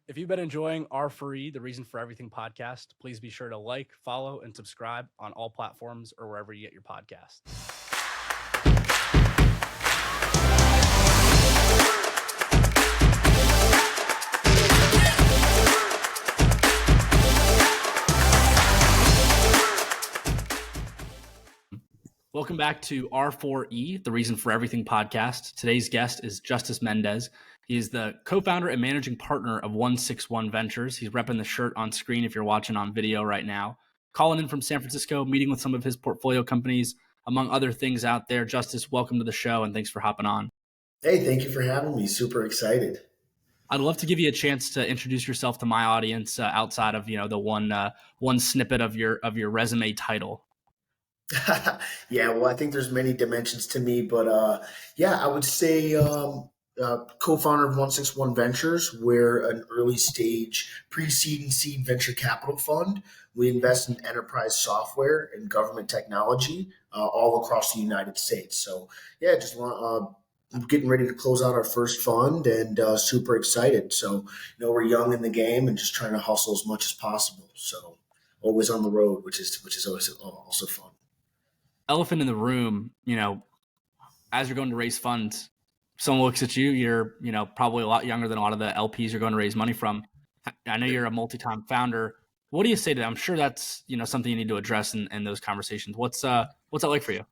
If you've been enjoying R4E, the Reason for Everything podcast, please be sure to like, follow, and subscribe on all platforms or wherever you get your podcasts. Welcome back to R4E, the Reason for Everything podcast. Today's guest is Justis Mendez. He is the co-founder and managing partner of OneSixOne Ventures. He's repping the shirt on screen if you're watching on video right now. Calling in from San Francisco, meeting with some of his portfolio companies, among other things out there. Justis, welcome to the show, and thanks for hopping on. Hey, thank you for having me. Super excited. I'd love to give you a chance to introduce yourself to my audience outside of the one snippet of your resume title. Yeah, well, I think there's many dimensions to me, but I would say co-founder of OneSixOne Ventures. We're an early stage pre-seed and seed venture capital fund. We invest in enterprise software and government technology all across the United States. So just getting ready to close out our first fund and super excited. So we're young in the game and just trying to hustle as much as possible. So always on the road, which is always also fun. Elephant in the room, as you're going to raise funds, someone looks at you, you're, probably a lot younger than a lot of the LPs you're going to raise money from. I know you're a multi-time founder. What do you say to them? I'm sure that's, something you need to address in those conversations. What's that like for you?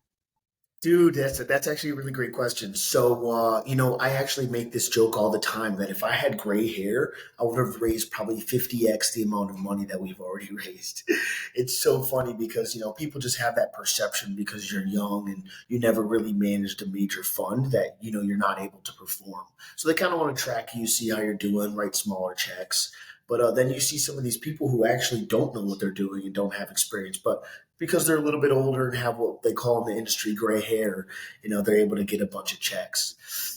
Dude, that's actually a really great question. So, I actually make this joke all the time that if I had gray hair, I would have raised probably 50x the amount of money that we've already raised. It's so funny because, people just have that perception because you're young and you never really managed a major fund that, you're not able to perform. So they kind of want to track you, see how you're doing, write smaller checks. But then you see some of these people who actually don't know what they're doing and don't have experience, but because they're a little bit older and have what they call in the industry gray hair, they're able to get a bunch of checks.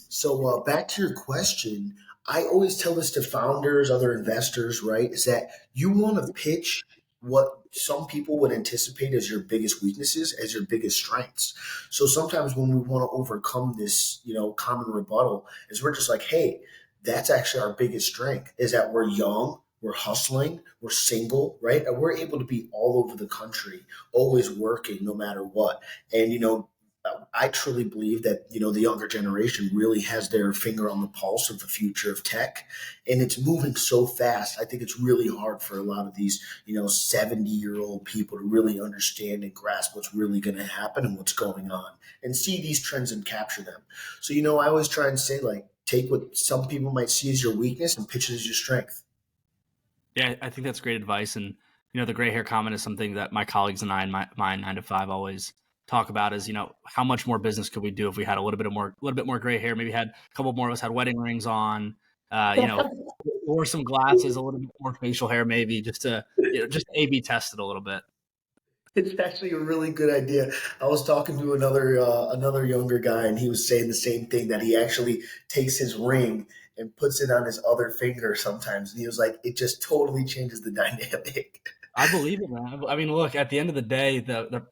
So back to your question, I always tell this to founders, other investors, right, is that you want to pitch what some people would anticipate as your biggest weaknesses as your biggest strengths. So sometimes when we want to overcome this, common rebuttal is we're just like, hey, that's actually our biggest strength is that we're young, we're hustling, we're single, right? And we're able to be all over the country, always working no matter what. And, I truly believe that, the younger generation really has their finger on the pulse of the future of tech. And it's moving so fast. I think it's really hard for a lot of these, 70-year-old people to really understand and grasp what's really going to happen and what's going on and see these trends and capture them. So, I always try and say, like, take what some people might see as your weakness and pitch it as your strength. Yeah, I think that's great advice. And, the gray hair comment is something that my colleagues and I in my 9 to 5 always talk about is, how much more business could we do if we had a little bit more gray hair, maybe had a couple more of us had wedding rings on, or some glasses, a little bit more facial hair, maybe just to, just A/B test it a little bit. It's actually a really good idea. I was talking to another younger guy, and he was saying the same thing, that he actually takes his ring and puts it on his other finger sometimes. And he was like, it just totally changes the dynamic. I believe it, man. I mean, look, at the end of the day, the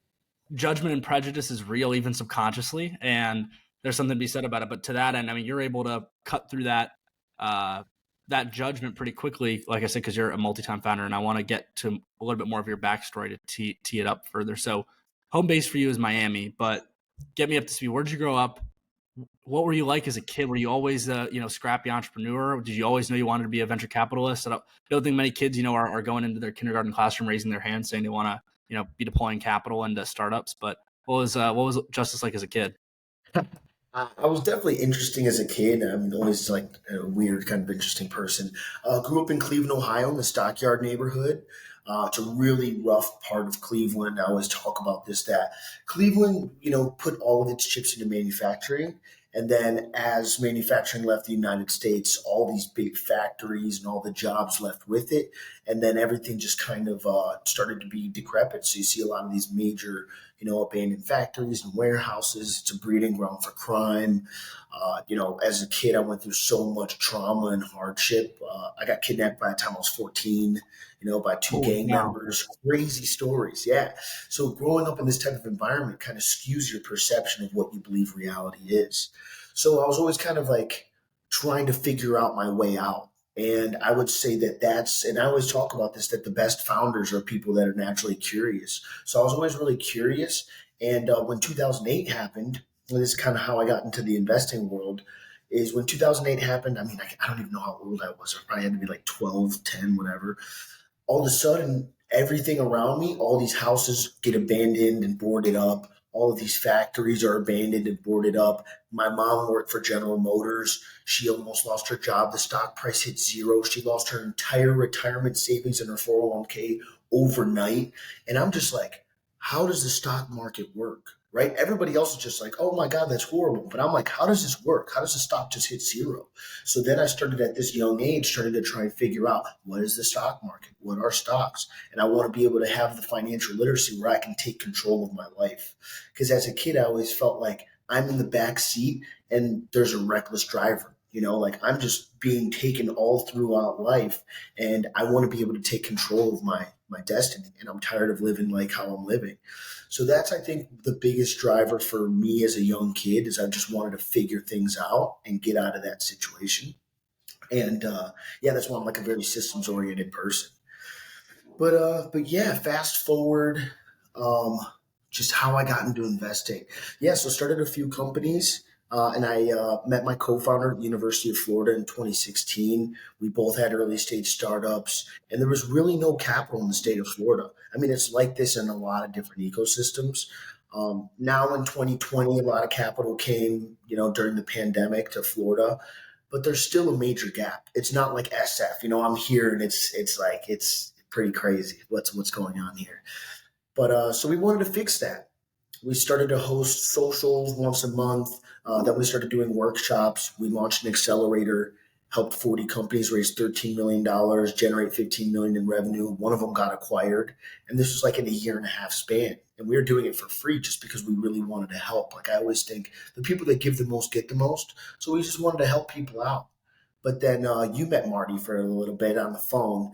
judgment and prejudice is real, even subconsciously, and there's something to be said about it. But to that end, I mean, you're able to cut through that judgment pretty quickly, like I said, because you're a multi-time founder, and I want to get to a little bit more of your backstory to tee it up further. So home base for you is Miami, but get me up to speed. Where did you grow up? What were you like as a kid? Were you always scrappy entrepreneur? Did you always know you wanted to be a venture capitalist? I don't think many kids, are going into their kindergarten classroom raising their hand saying they want to, be deploying capital into startups. But what was Justis like as a kid? I was definitely interesting as a kid. I'm always like a weird, kind of interesting person. Grew up in Cleveland, Ohio, in the Stockyard neighborhood. It's a really rough part of Cleveland. I always talk about this, that Cleveland, put all of its chips into manufacturing. And then as manufacturing left the United States, all these big factories and all the jobs left with it. And then everything just kind of started to be decrepit. So you see a lot of these major, abandoned factories and warehouses. It's a breeding ground for crime. As a kid, I went through so much trauma and hardship. I got kidnapped by the time I was 14, by two gang members. Crazy stories. Yeah. So growing up in this type of environment kind of skews your perception of what you believe reality is. So I was always kind of like trying to figure out my way out. And I would say and I always talk about this, that the best founders are people that are naturally curious. So I was always really curious. And when 2008 happened, and this is kind of how I got into the investing world, is when 2008 happened. I mean, I don't even know how old I was. I probably had to be like 12, 10, whatever. All of a sudden, everything around me, all these houses get abandoned and boarded up. All of these factories are abandoned and boarded up. My mom worked for General Motors. She almost lost her job. The stock price hit zero. She lost her entire retirement savings in her 401k overnight. And I'm just like, how does the stock market work? Right? Everybody else is just like, oh my God, that's horrible. But I'm like, how does this work? How does the stock just hit zero? So then I started at this young age, started to try and figure out what is the stock market? What are stocks? And I want to be able to have the financial literacy where I can take control of my life. Because as a kid, I always felt like I'm in the back seat and there's a reckless driver. Like I'm just being taken all throughout life, and I want to be able to take control of my destiny. And I'm tired of living like how I'm living. So that's, I think, the biggest driver for me as a young kid is I just wanted to figure things out and get out of that situation. And yeah, that's why I'm like a very systems oriented person. But yeah, fast forward, um, just how I got into investing. Yeah, so started a few companies. And I met my co-founder at the University of Florida in 2016. We both had early stage startups, and there was really no capital in the state of Florida. I mean, it's like this in a lot of different ecosystems. Now in 2020, a lot of capital came, during the pandemic to Florida, but there's still a major gap. It's not like SF. I'm here, and it's pretty crazy what's going on here. But so we wanted to fix that. We started to host socials once a month. Then we started doing workshops. We launched an accelerator, helped 40 companies raise $13 million, generate 15 million in revenue. One of them got acquired. And this was like in a year and a half span. And we were doing it for free just because we really wanted to help. Like I always think the people that give the most get the most. So we just wanted to help people out. But then you met Marty for a little bit on the phone.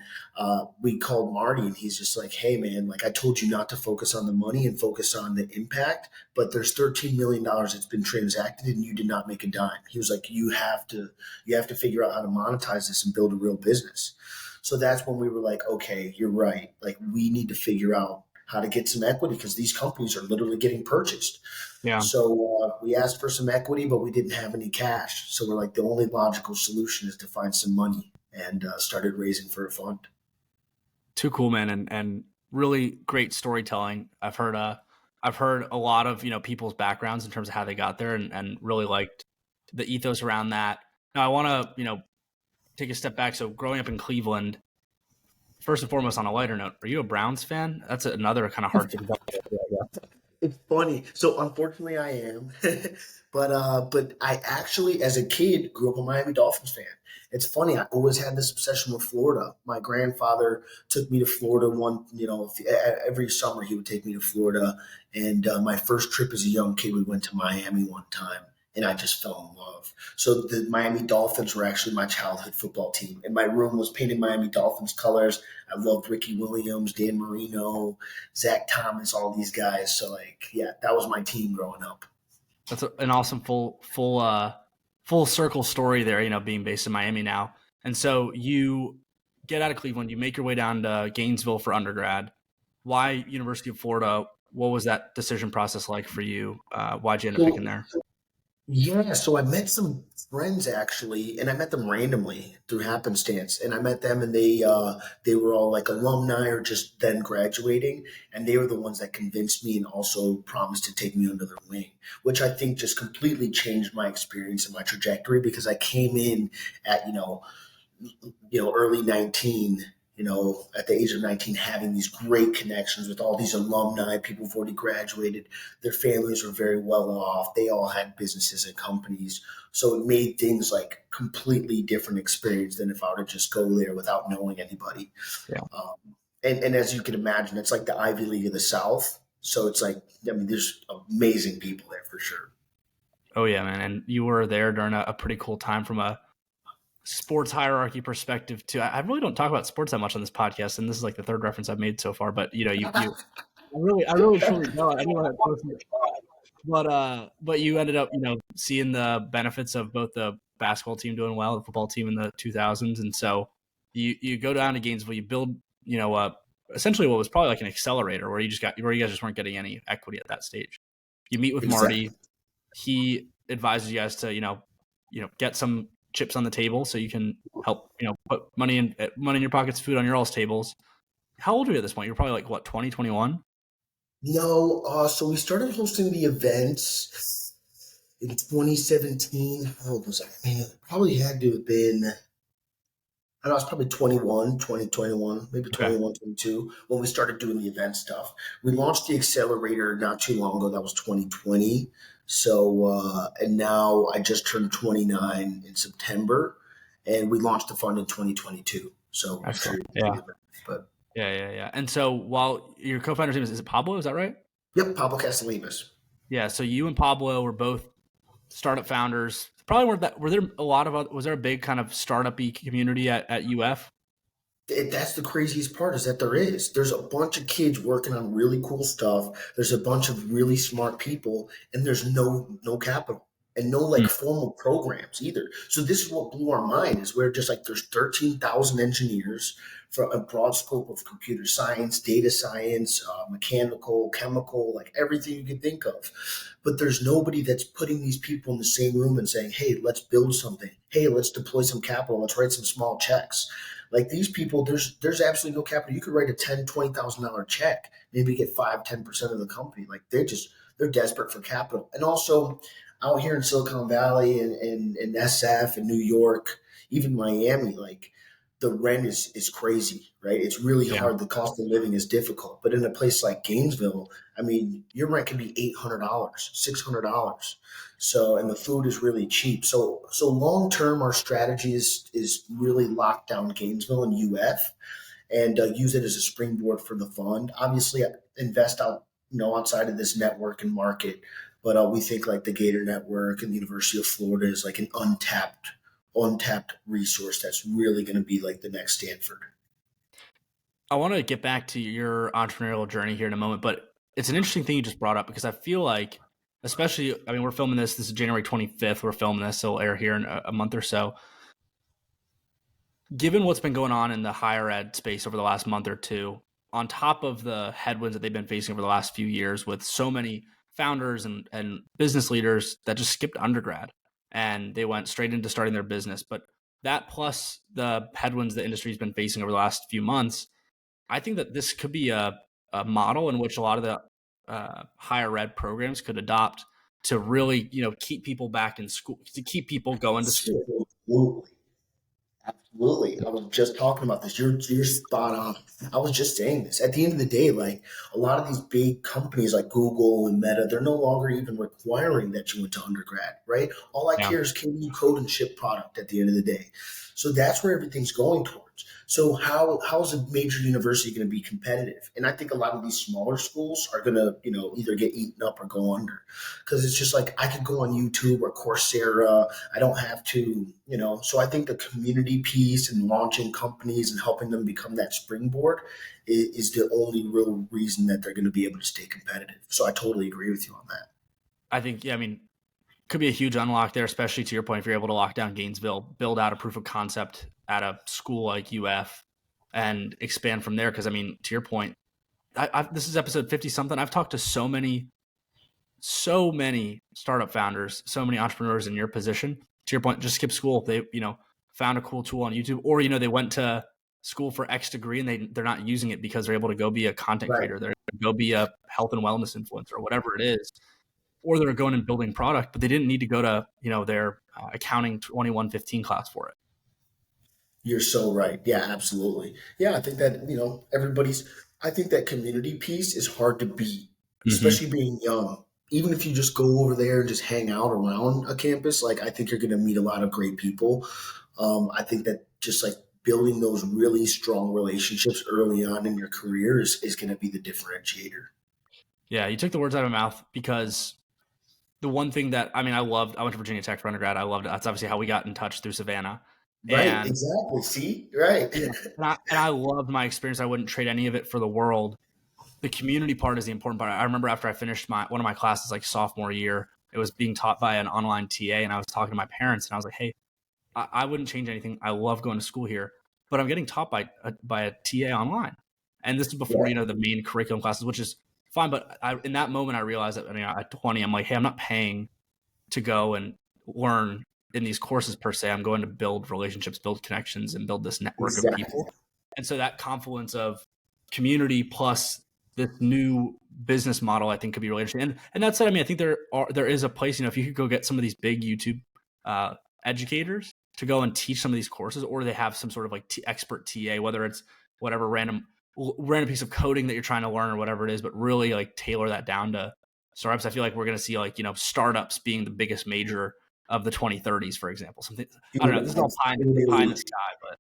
We called Marty, and he's just like, "Hey, man, like I told you not to focus on the money and focus on the impact. But there's $13 million that's been transacted, and you did not make a dime." He was like, "You have to figure out how to monetize this and build a real business." So that's when we were like, "Okay, you're right. Like we need to figure out how to get some equity because these companies are literally getting purchased." Yeah. So we asked for some equity, but we didn't have any cash. So we're like, the only logical solution is to find some money, and started raising for a fund. Too cool, man, and really great storytelling. I've heard a lot of people's backgrounds in terms of how they got there, and really liked the ethos around that. Now I want to take a step back. So growing up in Cleveland, first and foremost, on a lighter note, are you a Browns fan? That's another kind of hard thing. It's funny. So unfortunately, I am, but I actually, as a kid, grew up a Miami Dolphins fan. It's funny. I always had this obsession with Florida. My grandfather took me to Florida every summer. He would take me to Florida, and my first trip as a young kid, we went to Miami one time, and I just fell in love. So the Miami Dolphins were actually my childhood football team, and my room was painted Miami Dolphins colors. I loved Ricky Williams, Dan Marino, Zach Thomas, all these guys. So like, yeah, that was my team growing up. That's an awesome full circle story there. Being based in Miami now, and so you get out of Cleveland, you make your way down to Gainesville for undergrad. Why University of Florida? What was that decision process like for you? Why'd you end up So picking there? yeah, so I met some friends actually, and I met them randomly through happenstance. And I met them, and they were all like alumni or just then graduating, and they were the ones that convinced me and also promised to take me under their wing, which I think just completely changed my experience and my trajectory because I came in at early 19, at the age of 19, having these great connections with all these alumni, people who've already graduated. Their families were very well off. They all had businesses and companies. So it made things like completely different experience than if I were to just go there without knowing anybody. Yeah. And as you can imagine, it's like the Ivy League of the South. So it's like, I mean, there's amazing people there for sure. Oh yeah, man. And you were there during a pretty cool time from a sports hierarchy perspective too. I really don't talk about sports that much on this podcast, and this is like the third reference I've made so far. But I really truly know anyone that knows me. But you ended up seeing the benefits of both the basketball team doing well, the football team in the 2000s. And so you go down to Gainesville, you build, essentially what was probably like an accelerator where you guys just weren't getting any equity at that stage. You meet with Exactly. Marty. He advises you guys to, get some chips on the table so you can help, put money in your pockets, food on your all's tables. How old were you at this point? You're probably like what, 20, 21? No, so we started hosting the events in 2017. How old was I? Man, it probably had to have been, I know I was probably 21, 2021, maybe Okay. 21, 22 when we started doing the event stuff. We launched the accelerator not too long ago. That was 2020. So, and now I just turned 29 in September, and we launched the fund in 2022. So I'm sure Excellent. you're Yeah. thinking about it. But Yeah. And so while your co-founder's name is it Pablo? Is that right? yep, Pablo Castellanos. Yeah. So you and Pablo were both startup founders. Probably weren't that. Were there a lot of? Was there a big kind of startup-y community at UF? That's the craziest part is that there is. There's a bunch of kids working on really cool stuff. There's a bunch of really smart people, and there's no capital and no like Mm. formal programs either. So this is what blew our mind is we're just like there's 13,000 engineers from a broad scope of computer science, data science, mechanical, chemical, like everything you could think of. But there's nobody that's putting these people in the same room and saying, "Hey, let's build something. Hey, let's deploy some capital. Let's write some small checks." Like these people, there's absolutely no capital. You could write a $10,000, $20,000 check, maybe get 5, 10% of the company. Like they're desperate for capital. And also out here in Silicon Valley and SF and New York, even Miami, like the rent is crazy, right? It's really Yeah. hard. The cost of living is difficult. But in a place like Gainesville, I mean, your rent can be $800, $600. So, and the food is really cheap. So long term, our strategy is really lock down Gainesville and UF, and use it as a springboard for the fund. Obviously, invest out outside of this network and market, but we think like the Gator Network and the University of Florida is like an untapped resource that's really going to be like the next Stanford. I want to get back to your entrepreneurial journey here in a moment, but it's an interesting thing you just brought up because I feel like, especially, I mean, we're filming this. This is January 25th. We're filming this. So it'll air here in a month or so. Given what's been going on in the higher ed space over the last month or two, on top of the headwinds that they've been facing over the last few years with so many founders and business leaders that just skipped undergrad and they went straight into starting their business. But that plus the headwinds the industry's been facing over the last few months, I think that this could be a model in which a lot of the higher ed programs could adopt to really, keep people back in school, to keep people going to school. Absolutely. Absolutely. I was just talking about this. You're spot on. I was just saying this. At the end of the day, like a lot of these big companies like Google and Meta, they're no longer even requiring that you went to undergrad, right? All I Yeah. care is can you code and ship product at the end of the day. So that's where everything's going towards. So how's a major university going to be competitive? And I think a lot of these smaller schools are going to, either get eaten up or go under. Because it's just like I could go on YouTube or Coursera. I don't have to. So I think the community piece and launching companies and helping them become that springboard is the only real reason that they're going to be able to stay competitive. So I totally agree with you on that. I think, yeah, I mean, could be a huge unlock there, especially to your point, if you're able to lock down Gainesville, build out a proof of concept at a school like UF and expand from there. Because, I mean, to your point, this is episode 50 something. I've talked to so many startup founders, so many entrepreneurs in your position. To your point, just skip school. They, found a cool tool on YouTube, or, they went to school for X degree and they're not using it because they're able to go be a content Right. creator. They're able to go be a health and wellness influencer or whatever it is. Or they're going and building product, but they didn't need to go to, their accounting 2115 class for it. You're so right. Yeah, absolutely. Yeah, I think that, I think that community piece is hard to beat, Mm-hmm. especially being young. Even if you just go over there and just hang out around a campus, like I think you're going to meet a lot of great people. I think that just like building those really strong relationships early on in your career is going to be the differentiator. Yeah, you took the words out of my mouth because the one thing that, I mean, I went to Virginia Tech for undergrad. I loved it. That's obviously how we got in touch through Savannah. Right, And exactly. See, right. yeah, and I loved my experience. I wouldn't trade any of it for the world. The community part is the important part. I remember after I finished one of my classes like sophomore year, it was being taught by an online TA, and I was talking to my parents, and I was like, "Hey, I wouldn't change anything. I love going to school here, but I'm getting taught by a TA online, and this is before Yeah, the main curriculum classes, which is fine. But in that moment, I realized that at 20, I'm like, hey, I'm not paying to go and learn in these courses per se. I'm going to build relationships, build connections, and build this network of exactly. people. And so that confluence of community plus this new business model, I think, could be really interesting. And that said, I mean, I think there is a place. If you could go get some of these big YouTube uh, educators to go and teach some of these courses, or they have some sort of like expert TA, whether it's whatever random piece of coding that you're trying to learn or whatever it is, but really like tailor that down to startups. I feel like we're going to see startups being the biggest major of the 2030s, for example. Something I don't know. Dude, This is I all pie in the totally sky, but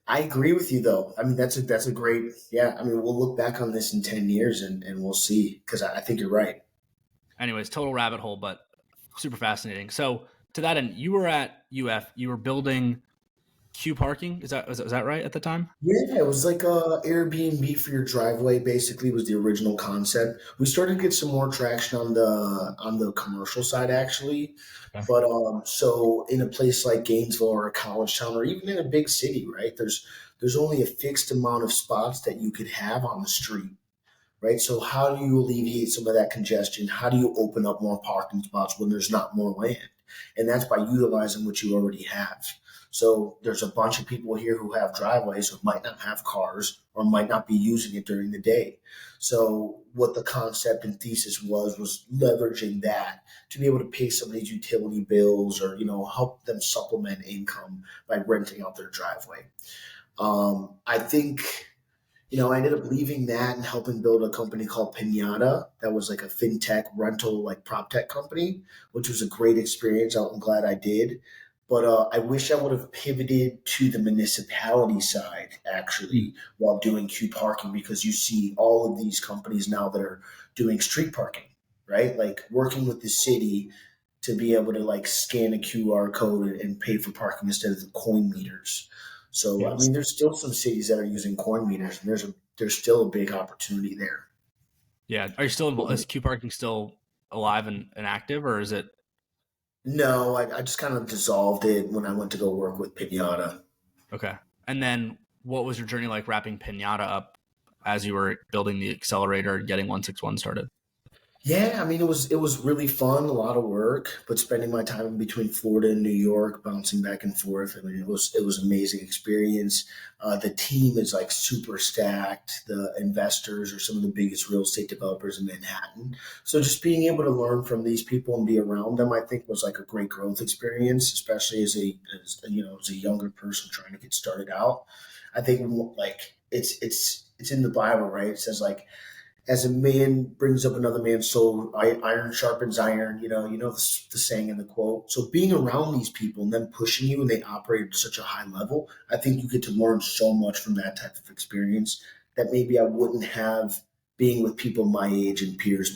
I agree with you though. I mean, that's a great, yeah. I mean, we'll look back on this in 10 years and we'll see because I think you're right. anyways, total rabbit hole, but super fascinating. So to that end, you were at UF. You were building queue parking. Was that right at the time? Yeah, it was like a Airbnb for your driveway. Basically, was the original concept. We started to get some more traction on the commercial side, actually. Okay. But so in a place like Gainesville or a college town, or even in a big city, right? There's only a fixed amount of spots that you could have on the street, right? So how do you alleviate some of that congestion? How do you open up more parking spots when there's not more land? And that's by utilizing what you already have. So there's a bunch of people here who have driveways who might not have cars or might not be using it during the day. So what the concept and thesis was leveraging that to be able to pay some of these utility bills or help them supplement income by renting out their driveway. I think I ended up leaving that and helping build a company called Pinata. That was like a fintech rental, like prop tech company, which was a great experience. I'm glad I did. But I wish I would have pivoted to the municipality side Mm. actually while doing queue parking because you see all of these companies now that are doing street parking, right? Like working with the city to be able to like scan a QR code and pay for parking instead of the coin meters. So I Yes. mean, there's still some cities that are using coin meters, and there's still a big opportunity there. Yeah. Are you still involved? Is queue parking still alive and active, or is it No, I just kind of dissolved it when I went to go work with Pinata. okay? And then what was your journey like wrapping Pinata up as you were building the accelerator and getting 161 started? Yeah, I mean it was really fun, a lot of work, but spending my time in between Florida and New York, bouncing back and forth. I mean, it was an amazing experience. The team is like super stacked. The investors are some of the biggest real estate developers in Manhattan. So just being able to learn from these people and be around them, I think, was like a great growth experience, especially as a younger person trying to get started out. I think like it's in the Bible, right? It says like as a man brings up another man's soul, iron sharpens iron. The saying in the quote. So being around these people and them pushing you, and they operate at such a high level, I think you get to learn so much from that type of experience that maybe I wouldn't have being with people my age and peers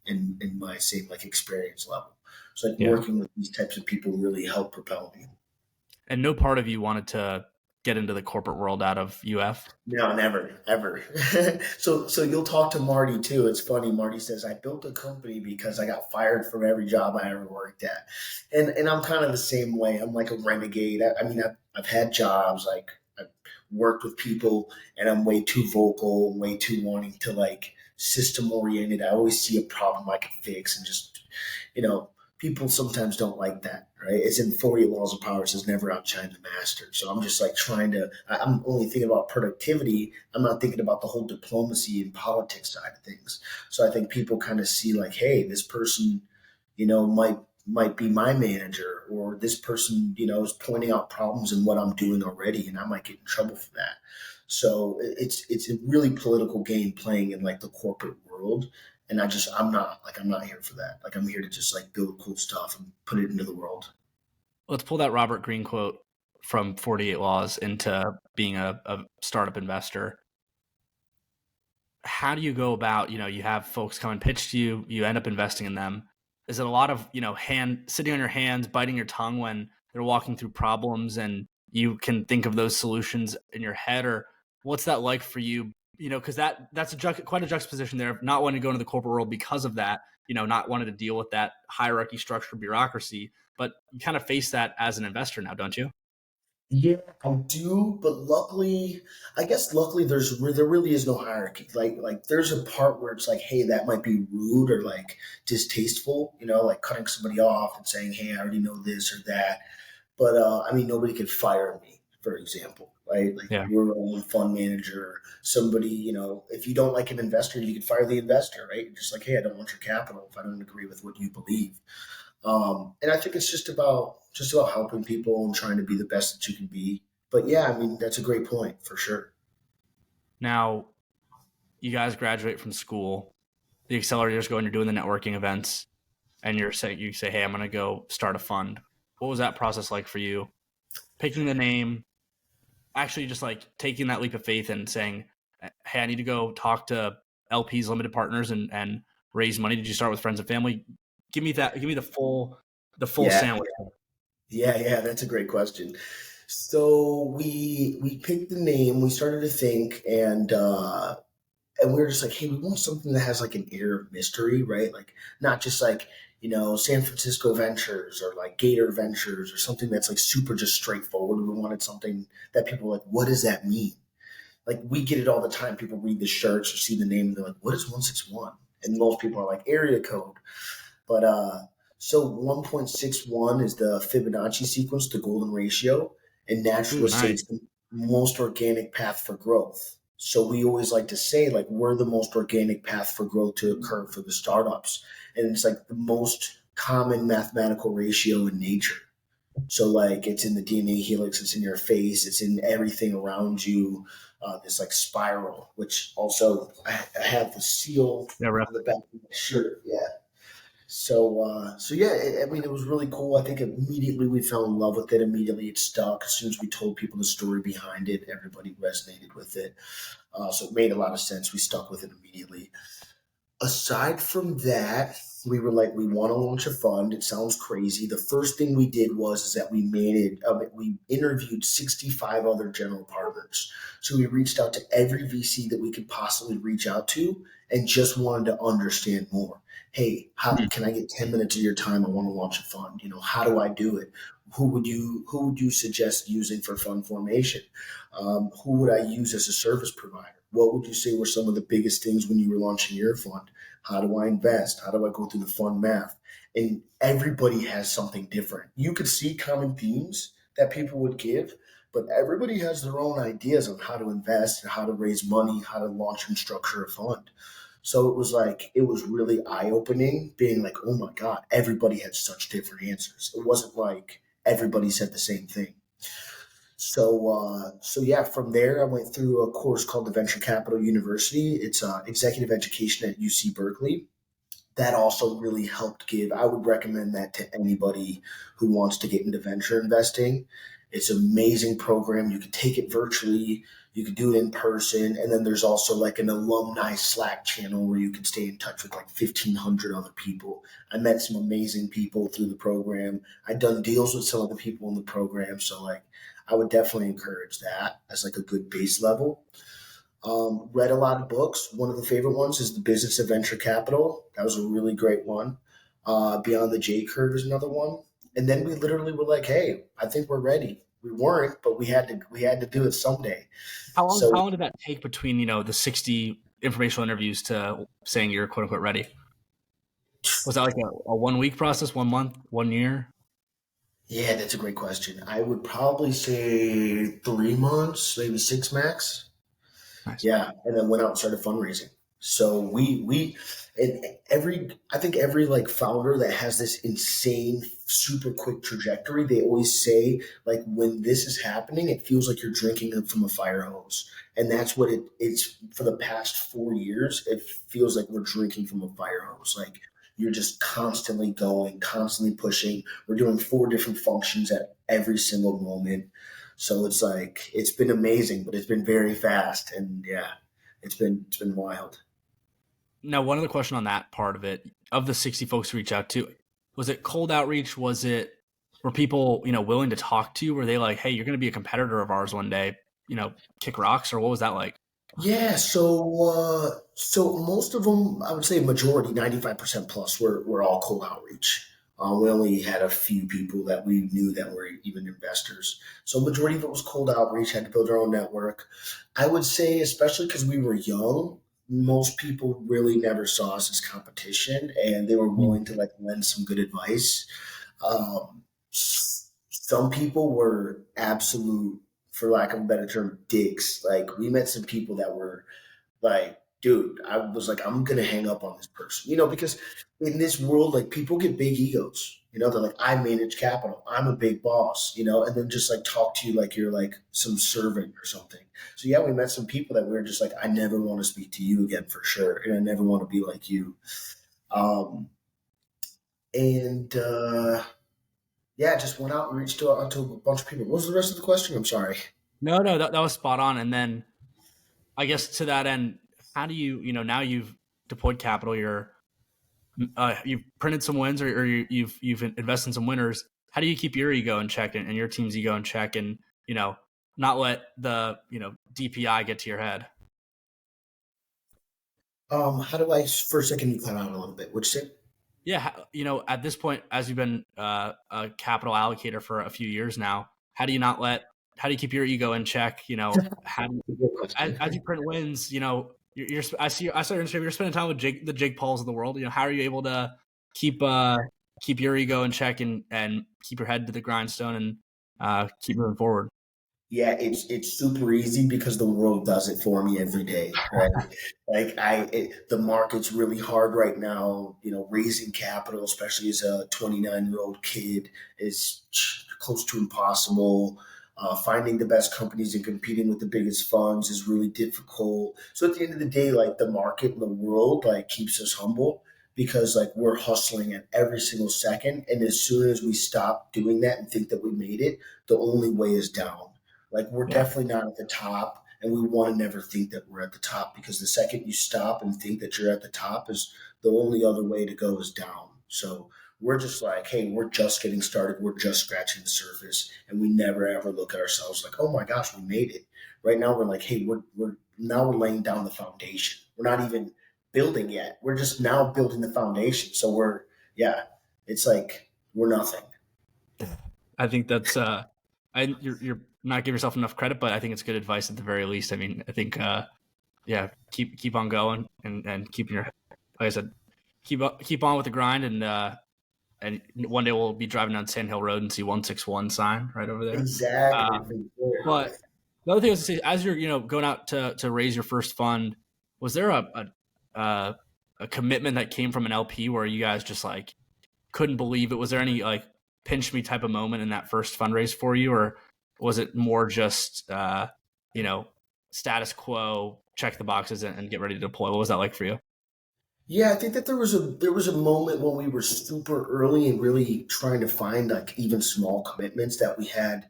in my same like experience level. So like Yeah. working with these types of people really help propel me. And no part of you wanted to get into the corporate world out of UF. No, never, ever. So you'll talk to Marty too. It's funny. Marty says I built a company because I got fired from every job I ever worked at, and I'm kind of the same way. I'm like a renegade. I mean, I've had jobs like I've worked with people, and I'm way too vocal, way too wanting to like system oriented. I always see a problem I can fix, and just you know, people sometimes don't like that, right? It's in 40 laws of power. It says never outshine the master. So I'm just like I'm only thinking about productivity. I'm not thinking about the whole diplomacy and politics side of things. So I think people kind of see like, hey, this person, might be my manager, or this person, is pointing out problems in what I'm doing already, and I might get in trouble for that. So it's a really political game playing in like the corporate world, and I'm not here for that. Like I'm here to just like build cool stuff and put it into the world. Let's pull that Robert Greene quote from 48 Laws into being a startup investor. How do you go about, you have folks come and pitch to you, you end up investing in them. Is it a lot of, sitting on your hands, biting your tongue when they're walking through problems and you can think of those solutions in your head, or what's that like for you? Because that's quite a juxtaposition there of not wanting to go into the corporate world because of that, not wanting to deal with that hierarchy, structure, bureaucracy, but you kind of face that as an investor now, don't you? Yeah, I do, but luckily, I guess luckily there really is no hierarchy. Like there's a part where it's like, hey, that might be rude or like distasteful, like cutting somebody off and saying, hey, I already know this or that. But I mean, nobody could fire me, for example, right? Like Yeah. your own fund manager, somebody, if you don't like an investor, you could fire the investor, right? Just like, hey, I don't want your capital if I don't agree with what you believe. And I think it's just about helping people and trying to be the best that you can be. But yeah, I mean, that's a great point for sure. Now, you guys graduate from school, the accelerators go and you're doing the networking events, and you say, hey, I'm going to go start a fund. What was that process like for you? Picking the name, actually just like taking that leap of faith and saying, hey, I need to go talk to LPs, limited partners, and raise money. Did you start with friends and family? Give me that. Give me the full Yeah, sandwich. yeah, that's a great question. So we picked the name, we started to think, and we were just like, hey, we want something that has like an air of mystery, right? Like not just like, San Francisco Ventures or like Gator Ventures or something that's like super just straightforward. We wanted something that people were like, what does that mean? Like we get it all the time. People read the shirts or see the name and they're like, what is 161? And most people are like area code. But so 1.61 is the Fibonacci sequence, the golden ratio, and Ooh, naturalists say nice. it's the most organic path for growth. So we always like to say like we're the most organic path for growth to occur for the startups, and it's like the most common mathematical ratio in nature. So like it's in the DNA helix, it's in your face, it's in everything around you. This like spiral, which also I have the seal Yeah, rep. on the back of my shirt. Yeah. So yeah, I mean, it was really cool. I think immediately we fell in love with it. Immediately it stuck. As soon as we told people the story behind it, everybody resonated with it. So it made a lot of sense. We stuck with it immediately. Aside from that, we were like, we want to launch a fund. It sounds crazy. The first thing we did was is that we made it. We interviewed 65 other general partners. So we reached out to every VC that we could possibly reach out to, and just wanted to understand more. Hey, how Hmm. can I get 10 minutes of your time? I want to launch a fund. How do I do it? Who would you suggest using for fund formation? Who would I use as a service provider? What would you say were some of the biggest things when you were launching your fund? How do I invest? How do I go through the fund math? And everybody has something different. You could see common themes that people would give, but everybody has their own ideas on how to invest and how to raise money, how to launch and structure a fund. So it was really eye opening being like, oh my God, everybody had such different answers. It wasn't like everybody said the same thing. So yeah, from there I went through a course called the Venture Capital University. It's executive education at UC Berkeley. That also really helped give. I would recommend that to anybody who wants to get into venture investing. It's an amazing program. You can take it virtually, you can do it in person, and then there's also like an alumni Slack channel where you can stay in touch with like 1,500 other people. I met some amazing people through the program. I'd done deals with some of the people in the program, so like I would definitely encourage that as like a good base level. Read a lot of books. One of the favorite ones is The Business of Venture Capital. That was a really great one. Beyond the J Curve is another one. And then we literally were like, "Hey, I think we're ready." We weren't, but we had to do it someday. How long? So How long did that take between the 60 informational interviews to saying you're quote unquote ready? Was that like a 1 week process, 1 month, 1 year? yeah, that's a great question. I would probably say 3 months, maybe six max. Nice. Yeah, and then went out and started fundraising. So we and I think every like founder that has this insane super quick trajectory, they always say like when this is happening, it feels like you're drinking from a fire hose. And that's what it's for the past 4 years. It feels like we're drinking from a fire hose. Like you're just constantly going, constantly pushing. We're doing four different functions at every single moment. So it's like it's been amazing, but it's been very fast, and yeah, it's been wild. Now, one other question on that part of it, of the 60 folks you reach out to, was it cold outreach? Were people, willing to talk to you? Were they like, hey, you're going to be a competitor of ours one day, kick rocks? Or what was that like? Yeah, so most of them, I would say majority, 95% plus, were all cold outreach. We only had a few people that we knew that were even investors. So majority of it was cold outreach, had to build our own network. I would say, especially because we were young, most people really never saw us as competition, and they were willing to like lend some good advice. Some people were absolute, for lack of a better term, dicks. Like we met some people that were like, dude, I was like, I'm gonna hang up on this person, because in this world, like people get big egos. They're like, I manage capital, I'm a big boss, and then just like talk to you like you're like some servant or something. So yeah, we met some people that we were just like, I never want to speak to you again for sure, and I never want to be like you. Um, and yeah, just went out and reached out to a bunch of people. What was the rest of the question? I'm sorry. No, that was spot on. And then I guess to that end, how do you now you've deployed capital, you've printed some wins, or you've invested in some winners. How do you keep your ego in check and your team's ego in check, and not let the DPI get to your head? How do I for a second you cut out a little bit? What'd you say? Yeah, at this point, as you've been a capital allocator for a few years now, how do you keep your ego in check? How do as you print wins, I saw your Instagram. You're spending time with the Jake Pauls of the world. How are you able to keep keep your ego in check and keep your head to the grindstone and keep moving forward? Yeah, it's super easy because the world does it for me every day, right? Like the market's really hard right now. Raising capital, especially as a 29-year-old kid, is close to impossible. Finding the best companies and competing with the biggest funds is really difficult. So at the end of the day, like the market and the world, like keeps us humble because like we're hustling at every single second, and as soon as we stop doing that and think that we made it, the only way is down. Like we're Yeah, definitely not at the top, and we want to never think that we're at the top because the second you stop and think that you're at the top is the only other way to go is down. So we're just like, hey, we're just getting started. We're just scratching the surface, and we never ever look at ourselves like, oh my gosh, we made it. Right now, we're like, hey, we're now we're laying down the foundation. We're not even building yet. We're just now building the foundation. So yeah, it's like we're nothing. I think that's you're not giving yourself enough credit, but I think it's good advice at the very least. I mean, I think yeah, keep on going and keeping your, like I said, keep on with the grind, and one day we'll be driving down Sand Hill Road and see 161 sign right over there. Exactly. Um, but the other thing is to say, as you're going out to raise your first fund, was there a commitment that came from an LP where you guys just like couldn't believe it? Was there any like pinch me type of moment in that first fundraise for you, or was it more just you know status quo, check the boxes and get ready to deploy? What was that like for you? Yeah, I think that there was a moment when we were super early and really trying to find like even small commitments that we had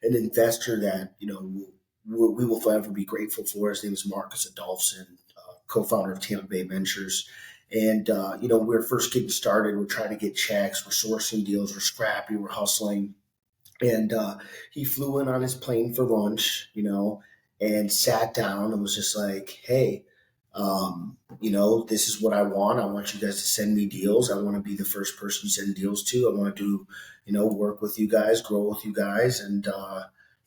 an investor that we will forever be grateful for. His name is Marcus Adolphson, co-founder of Tampa Bay Ventures. And we're first getting started. We're trying to get checks. We're sourcing deals. We're scrappy. We're hustling. And he flew in on his plane for lunch, and sat down and was just like, hey, this is what I want. I want you guys to send me deals. I want to be the first person to send deals to. I want to do, work with you guys, grow with you guys. And,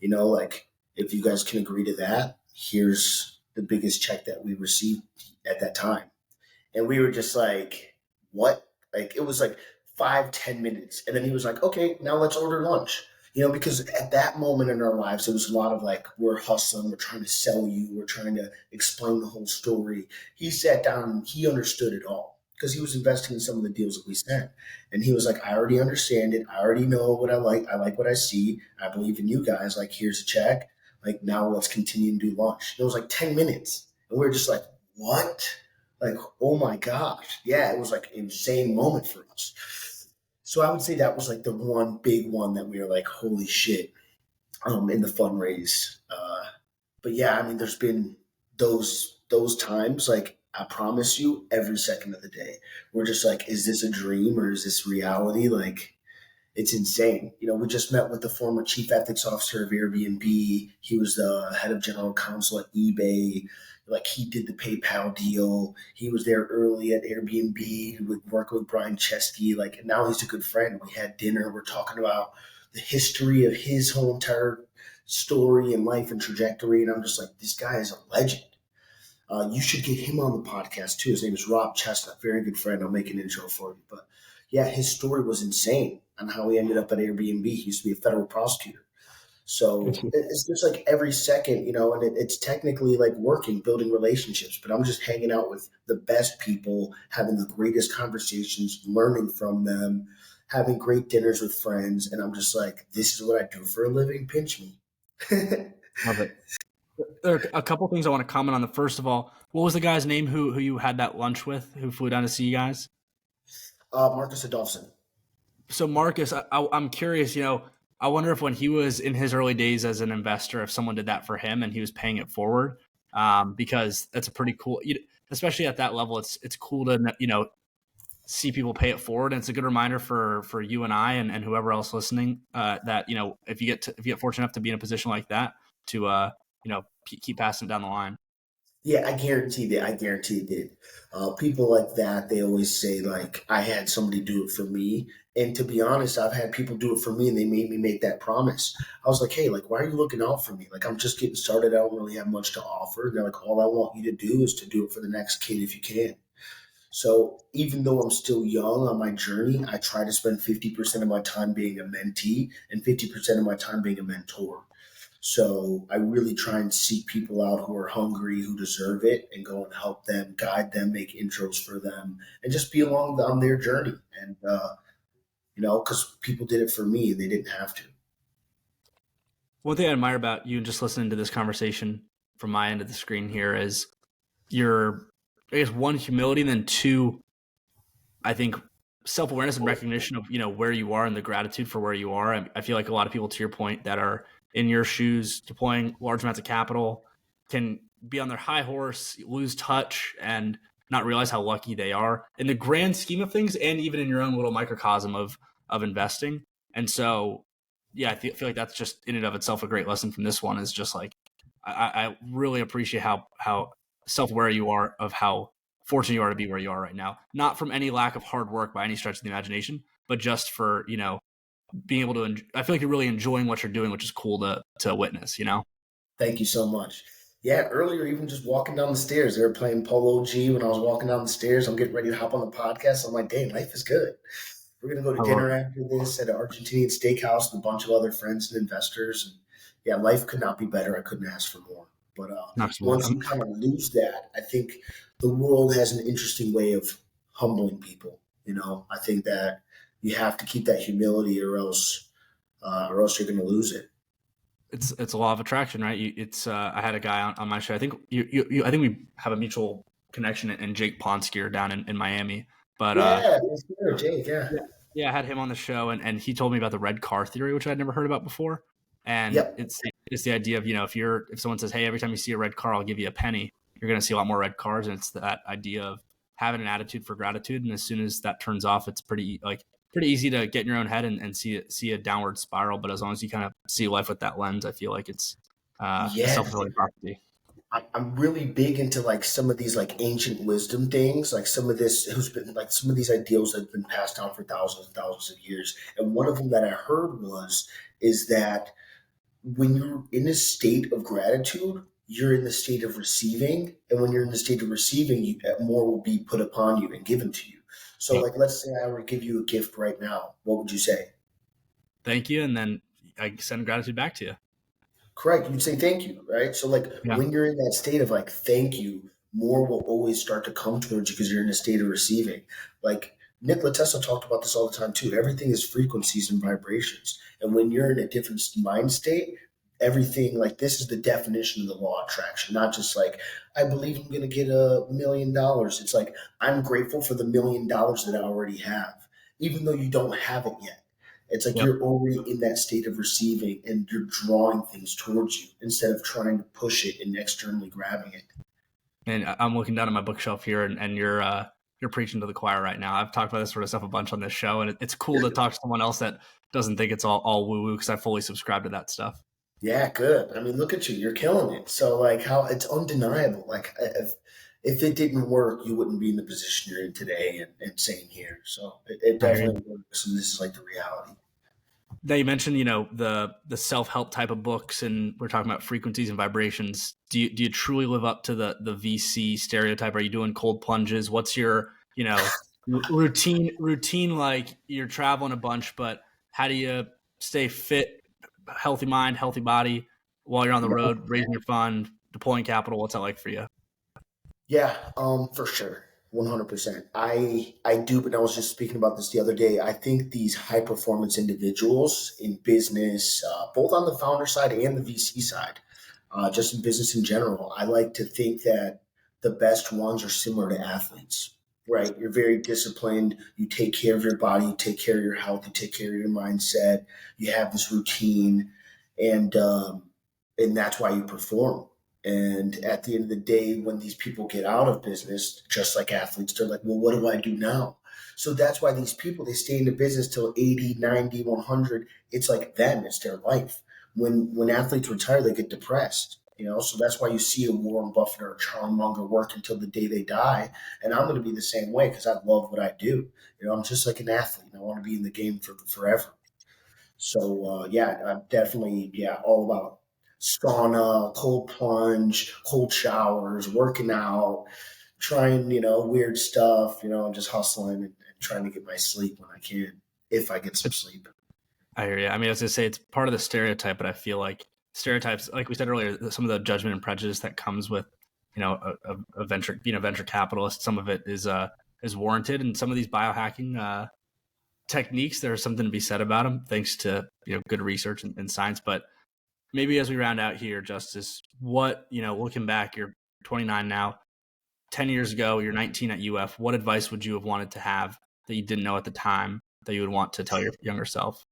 like if you guys can agree to that, here's the biggest check that we received at that time. And we were just like, what? Like it was like 5-10 minutes, and then he was like, okay, now let's order lunch. Because at that moment in our lives, it was a lot of like, we're hustling, we're trying to sell you, we're trying to explain the whole story. He sat down and he understood it all because he was investing in some of the deals that we sent. And he was like, I already understand it. I already know what I like. I like what I see. I believe in you guys. Like, here's a check. Like, now let's continue and do lunch. It was like 10 minutes. And we were just like, what? Like, oh my gosh. Yeah, it was like an insane moment for us. So I would say that was like the one big one that we were like, holy shit, in the fundraise. But yeah, I mean, there's been those times, like I promise you, every second of the day, we're just like, is this a dream or is this reality? Like, It's insane. We just met with the former chief ethics officer of Airbnb. He was the head of general counsel at eBay. Like, he did the PayPal deal. He was there early at Airbnb working with Brian Chesky. Like, and now he's a good friend. We had dinner. We're talking about the history of his whole entire story and life and trajectory. And I'm just like, this guy is a legend. You should get him on the podcast too. His name is Rob Chestnut, very good friend. I'll make an intro for you. But yeah, his story was insane on how he ended up at Airbnb. He used to be a federal prosecutor. So it's just like every second, and it's technically like working, building relationships, but I'm just hanging out with the best people, having the greatest conversations, learning from them, having great dinners with friends. And I'm just like, this is what I do for a living. Pinch me. Love it. There are a couple things I want to comment on. The first of all, what was the guy's name who you had that lunch with, who flew down to see you guys? Marcus Adolphson. So Marcus, I'm curious, I wonder if when he was in his early days as an investor, if someone did that for him and he was paying it forward, because that's a pretty cool, especially at that level, it's cool to, see people pay it forward. And it's a good reminder for you and I and whoever else listening, that, if you get fortunate enough to be in a position like that, to, keep passing it down the line. Yeah, I guarantee that. I guarantee it did. People like that, they always say, like, I had somebody do it for me. And to be honest, I've had people do it for me and they made me make that promise. I was like, hey, like, why are you looking out for me? Like, I'm just getting started. I don't really have much to offer. They're like, all I want you to do is to do it for the next kid if you can. So even though I'm still young on my journey, I try to spend 50% of my time being a mentee and 50% of my time being a mentor. So I really try and seek people out who are hungry, who deserve it, and go and help them, guide them, make intros for them, and just be along on their journey. And because people did it for me, they didn't have to. One thing I admire about you and just listening to this conversation from my end of the screen here is your, I guess, one, humility, and then two, I think, self-awareness and recognition of, where you are and the gratitude for where you are. I feel like a lot of people, to your point, that are in your shoes, deploying large amounts of capital, can be on their high horse, lose touch, and not realize how lucky they are in the grand scheme of things, and even in your own little microcosm of investing. And so, yeah, I feel like that's just in and of itself a great lesson from this one. Is just like, I really appreciate how self-aware you are of how fortunate you are to be where you are right now. Not from any lack of hard work by any stretch of the imagination, but just for, being able to, I feel like you're really enjoying what you're doing, which is cool to witness, Thank you so much. Yeah, earlier, even just walking down the stairs, they were playing Polo G when I was walking down the stairs. I'm getting ready to hop on the podcast. I'm like, dang, life is good. We're going to go to dinner after this at an Argentinian steakhouse with a bunch of other friends and investors. And yeah, life could not be better. I couldn't ask for more. But once you kind of lose that, I think the world has an interesting way of humbling people. I think that you have to keep that humility, or else you're going to lose it. It's a law of attraction, right? I had a guy on my show. I think I think we have a mutual connection in Jake Ponskier down in Miami. But yeah, Jake, yeah, I had him on the show, and he told me about the red car theory, which I'd never heard about before. And yep. it's the idea of, if someone says, hey, every time you see a red car, I'll give you a penny, you're going to see a lot more red cars. And it's that idea of having an attitude for gratitude. And as soon as that turns off, it's pretty easy to get in your own head and see a downward spiral. But as long as you kind of see life with that lens, I feel like it's a self-fulfilling prophecy. I'm really big into like some of these like ancient wisdom things, like some of this who's been like some of these ideals that have been passed down for thousands and thousands of years. And one of them that I heard is that when you're in a state of gratitude, you're in the state of receiving, and when you're in the state of receiving, more will be put upon you and given to you. So, like, let's say I were to give you a gift right now. What would you say? Thank you, and then I send gratitude back to you. Correct. You'd say thank you, right? So, like, when you're in that state of like thank you, more will always start to come towards you because you're in a state of receiving. Like, Nikola Tesla talked about this all the time too. Everything is frequencies and vibrations. And when you're in a different mind state, everything, like, this is the definition of the law of attraction, not just like, I believe I'm going to get $1 million. It's like, I'm grateful for the $1 million that I already have, even though you don't have it yet. It's like you're already in that state of receiving and you're drawing things towards you instead of trying to push it and externally grabbing it. And I'm looking down at my bookshelf here, and your you're preaching to the choir right now. I've talked about this sort of stuff a bunch on this show, and it's cool to talk to someone else that doesn't think it's all woo woo, because I fully subscribe to that stuff. Yeah, good. I mean, look at you. You're killing it. So like how it's undeniable. Like if it didn't work, you wouldn't be in the position you're in today and saying here. So it I hear definitely works. And this is like the reality. Now you mentioned, the self-help type of books, and we're talking about frequencies and vibrations. Do you truly live up to the VC stereotype? Are you doing cold plunges? What's your, routine, like you're traveling a bunch, but how do you stay fit, healthy mind, healthy body while you're on the road, raising your fund, deploying capital? What's that like for you? Yeah, for sure. 100%. I do, but I was just speaking about this the other day. I think these high performance individuals in business, both on the founder side and the VC side, just in business in general, I like to think that the best ones are similar to athletes, right? You're very disciplined. You take care of your body, you take care of your health, you take care of your mindset. You have this routine, and and that's why you perform. And at the end of the day, when these people get out of business, just like athletes, they're like, well, what do I do now? So that's why these people, they stay in the business till 80, 90, 100. It's like them, it's their life. When athletes retire, they get depressed. So that's why you see a Warren Buffett or a Charlie Munger work until the day they die. And I'm going to be the same way because I love what I do. I'm just like an athlete. I want to be in the game for forever. So yeah, I'm definitely all about sauna, cold plunge, cold showers, working out, trying weird stuff, just hustling and trying to get my sleep when I can, if I get some sleep. I hear you. I mean, as I say, it's part of the stereotype, but I feel like stereotypes, like we said earlier, some of the judgment and prejudice that comes with, a venture, being a venture capitalist, some of it is warranted, and some of these biohacking techniques, there's something to be said about them, thanks to good research and science. But maybe as we round out here, Justis, what looking back, you're 29 now. 10 years ago, you're 19 at UF. What advice would you have wanted to have that you didn't know at the time that you would want to tell your younger self?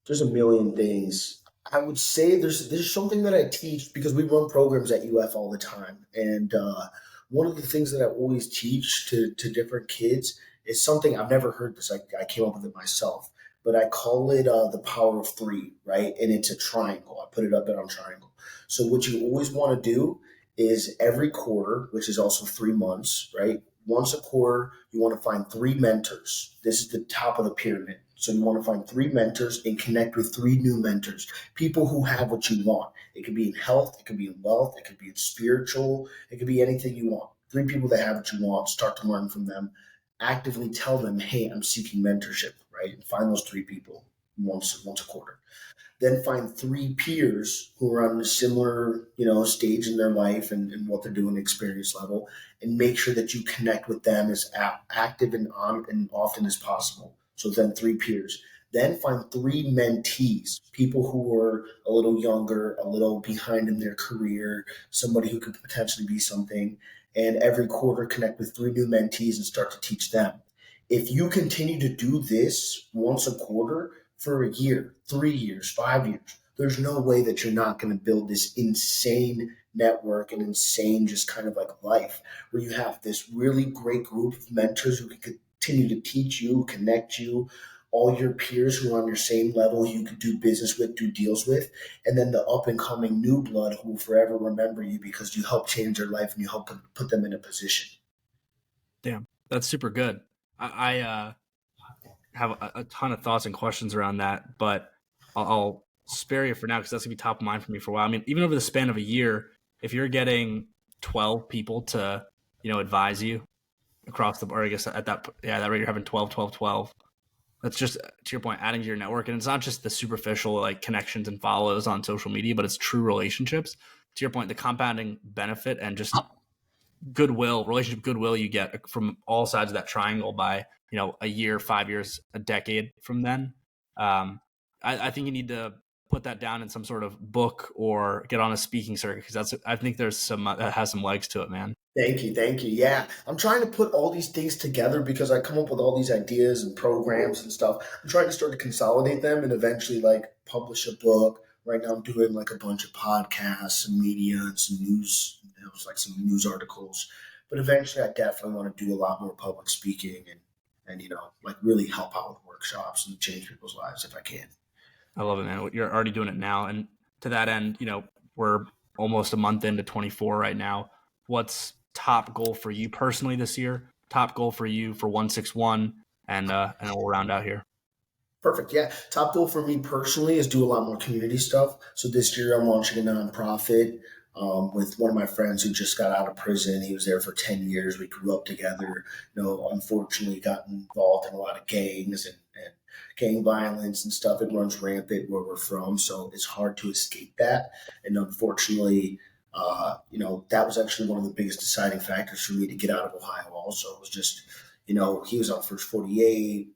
There's a million things. I would say there's something that I teach because we run programs at UF all the time, and one of the things that I always teach to different kids is something I've never heard this. I came up with it myself, but I call it the power of three, right? And it's a triangle. I put it up there on triangle. So what you always want to do is every quarter, which is also 3 months, right? Once a quarter, you want to find three mentors. This is the top of the pyramid. So you want to find three mentors and connect with three new mentors, people who have what you want. It could be in health, it could be in wealth, it could be in spiritual, it could be anything you want. Three people that have what you want, start to learn from them. Actively tell them, hey, I'm seeking mentorship, right? And find those three people once a quarter. Then find three peers who are on a similar, stage in their life and what they're doing, experience level, and make sure that you connect with them as active and on and often as possible. So then three peers. Then find three mentees, people who are a little younger, a little behind in their career, somebody who could potentially be something. And every quarter connect with three new mentees and start to teach them. If you continue to do this once a quarter, for a year, 3 years, 5 years, there's no way that you're not going to build this insane network and insane just kind of like life where you have this really great group of mentors who can continue to teach you, connect you, all your peers who are on your same level you can do business with, do deals with, and then the up and coming new blood who will forever remember you because you helped change their life and you helped put them in a position. Damn, that's super good. I have a ton of thoughts and questions around that, but I'll spare you for now because that's gonna be top of mind for me for a while. I mean, even over the span of a year, if you're getting 12 people to, advise you across the, or I guess at that rate, you're having 12, 12, 12. That's just, to your point, adding to your network. And it's not just the superficial like connections and follows on social media, but it's true relationships. To your point, the compounding benefit and just relationship goodwill you get from all sides of that triangle by, a year, 5 years, a decade from then. I think you need to put that down in some sort of book or get on a speaking circuit, because I think there's some that has some legs to it, man. Thank you. Thank you. Yeah. I'm trying to put all these things together because I come up with all these ideas and programs and stuff. I'm trying to start to consolidate them and eventually like publish a book. Right now I'm doing like a bunch of podcasts and media and some news, like some news articles. But eventually, I definitely want to do a lot more public speaking and like really help out with workshops and change people's lives if I can. I love it, man. You're already doing it now. And to that end, we're almost a month into 24 right now. What's top goal for you personally this year? Top goal for you for 161, and we'll round out here. Perfect. Yeah. Top goal for me personally is do a lot more community stuff. So this year I'm launching a nonprofit with one of my friends who just got out of prison. He was there for 10 years. We grew up together. Unfortunately got involved in a lot of gangs and gang violence and stuff. It runs rampant where we're from. So it's hard to escape that. And unfortunately, that was actually one of the biggest deciding factors for me to get out of Ohio also. It was just, he was on first 48,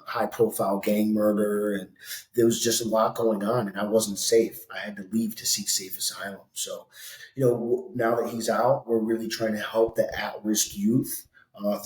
high profile gang murder, and there was just a lot going on, and I wasn't safe. I had to leave to seek safe asylum. So, now that he's out, we're really trying to help the at risk youth.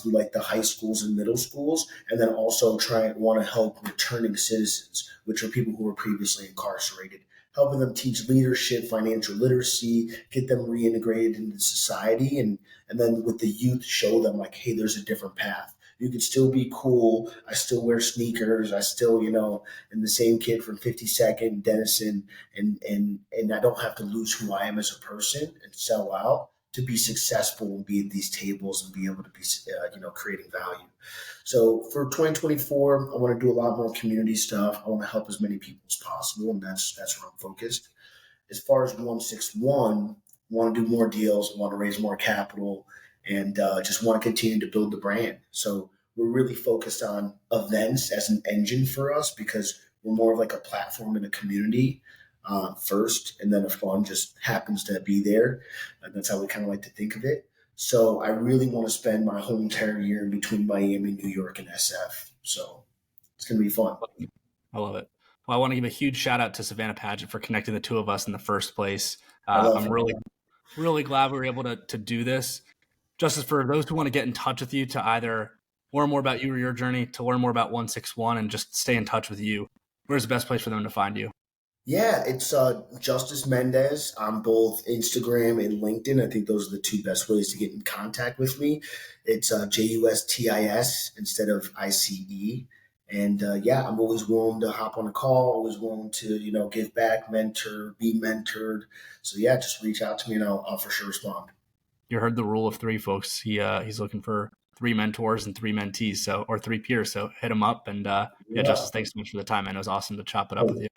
Through like the high schools and middle schools, and then also want to help returning citizens, which are people who were previously incarcerated, helping them teach leadership, financial literacy, get them reintegrated into society, and then with the youth, show them like, hey, there's a different path. You can still be cool. I still wear sneakers. I still, am the same kid from 52nd, Denison, and I don't have to lose who I am as a person and sell out to be successful and be at these tables and be able to be, creating value. So for 2024, I want to do a lot more community stuff. I want to help as many people as possible, and that's where I'm focused. As far as 161, want to do more deals, want to raise more capital, and just want to continue to build the brand. So we're really focused on events as an engine for us because we're more of like a platform in a community first, and then a fund just happens to be there. And that's how we kind of like to think of it. So I really want to spend my whole entire year in between Miami, New York, and SF. So it's going to be fun. I love it. Well, I want to give a huge shout out to Savannah Paget for connecting the two of us in the first place. I'm really glad we were able to do this. Justis, for those who want to get in touch with you to either learn more about you or your journey, to learn more about 161 and just stay in touch with you, where's the best place for them to find you? Yeah, it's Justis Mendez on both Instagram and LinkedIn. I think those are the two best ways to get in contact with me. It's Justis instead of ICE. And yeah, I'm always willing to hop on a call, always willing to, give back, mentor, be mentored. So yeah, just reach out to me and I'll for sure respond. You heard the rule of three, folks. He's looking for 3 mentors and 3 mentees, or 3 peers. So hit him up. And yeah, Yeah. Justis, thanks so much for the time, man. It was awesome to chop it up with you.